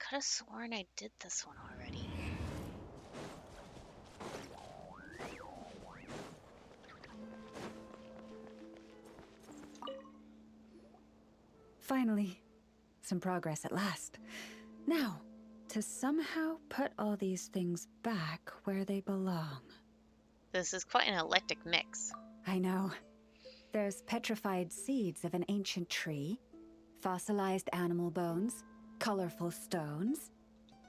could have sworn I did this one already. Finally, some progress at last. Now, to somehow put all these things back where they belong. This is quite an eclectic mix. I know. There's petrified seeds of an ancient tree, fossilized animal bones, colorful stones,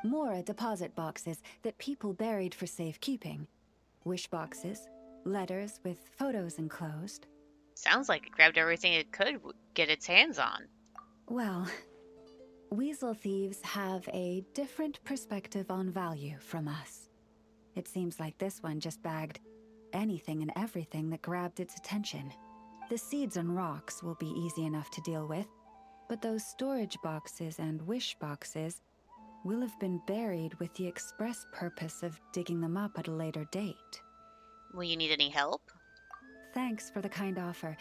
more deposit boxes that people buried for safekeeping, wish boxes, letters with photos enclosed. Sounds like it grabbed everything it could get its hands on. Well, weasel thieves have a different perspective on value from us. It seems like this one just bagged anything and everything that grabbed its attention. The seeds and rocks will be easy enough to deal with, but those storage boxes and wish boxes will have been buried with the express purpose of digging them up at a later date. Will you need any help? Thanks for the kind offer,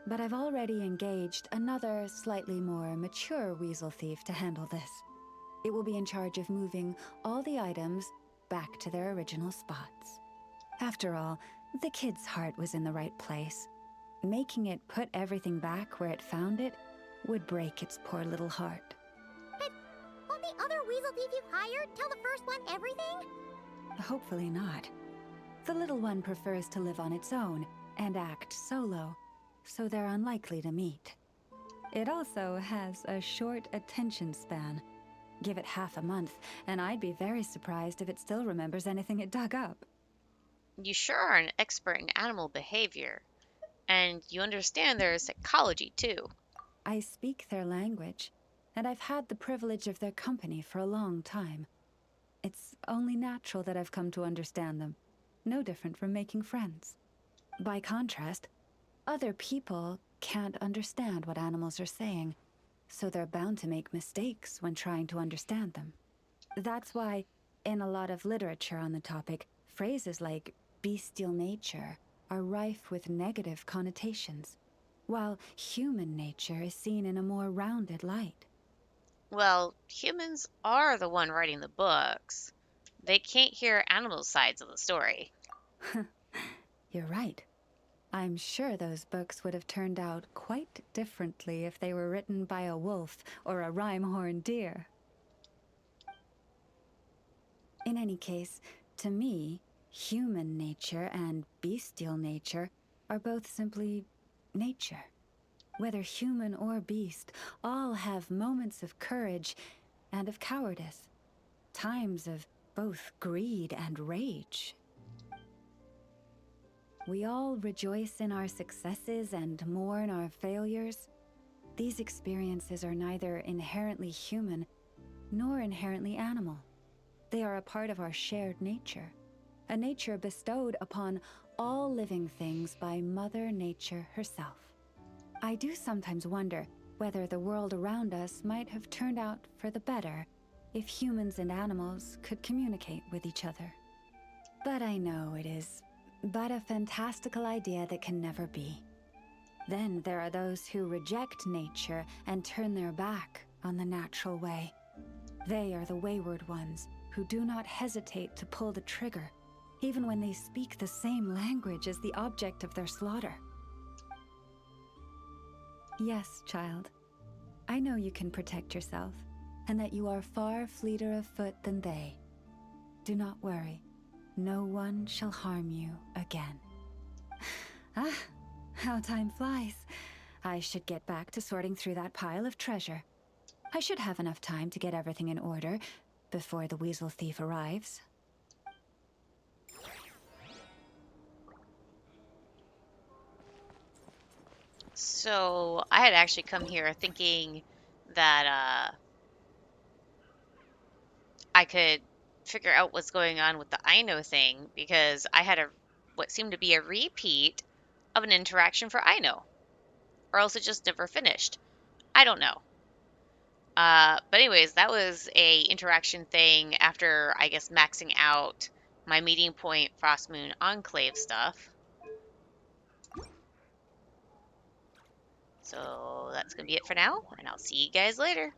but I've already engaged another slightly more mature weasel thief to handle this. It will be in charge of moving all the items back to their original spots. After all, the kid's heart was in the right place. Making it put everything back where it found it would break its poor little heart. But won't the other weasel thief you've hired tell the first one everything? Hopefully not. The little one prefers to live on its own and act solo, so they're unlikely to meet. It also has a short attention span. Give it half a month, and I'd be very surprised if it still remembers anything it dug up. You sure are an expert in animal behavior. And you understand their psychology, too. I speak their language, and I've had the privilege of their company for a long time. It's only natural that I've come to understand them, no different from making friends. By contrast, other people can't understand what animals are saying, so they're bound to make mistakes when trying to understand them. That's why, in a lot of literature on the topic, phrases like bestial nature are rife with negative connotations, while human nature is seen in a more rounded light. Well, humans are the one writing the books. They can't hear animal sides of the story. You're right. I'm sure those books would have turned out quite differently if they were written by a wolf or a rhyme-horned deer. In any case, to me, human nature and bestial nature are both simply nature. Whether human or beast, all have moments of courage and of cowardice, times of both greed and rage. We all rejoice in our successes and mourn our failures. These experiences are neither inherently human nor inherently animal. They are a part of our shared nature, a nature bestowed upon all living things by Mother Nature herself. I do sometimes wonder whether the world around us might have turned out for the better if humans and animals could communicate with each other. But I know it is but a fantastical idea that can never be. Then there are those who reject nature and turn their back on the natural way. They are the wayward ones who do not hesitate to pull the trigger, even when they speak the same language as the object of their slaughter. Yes, child. I know you can protect yourself, and that you are far fleeter of foot than they. Do not worry. No one shall harm you again. Ah, how time flies. I should get back to sorting through that pile of treasure. I should have enough time to get everything in order before the weasel thief arrives. So, I had actually come here thinking that I could figure out what's going on with the I know thing because I had what seemed to be a repeat of an interaction for I know, or else it just never finished. I don't know. But anyways, that was a interaction thing after I guess maxing out my meeting point Frostmoon Enclave stuff. So that's gonna be it for now, and I'll see you guys later.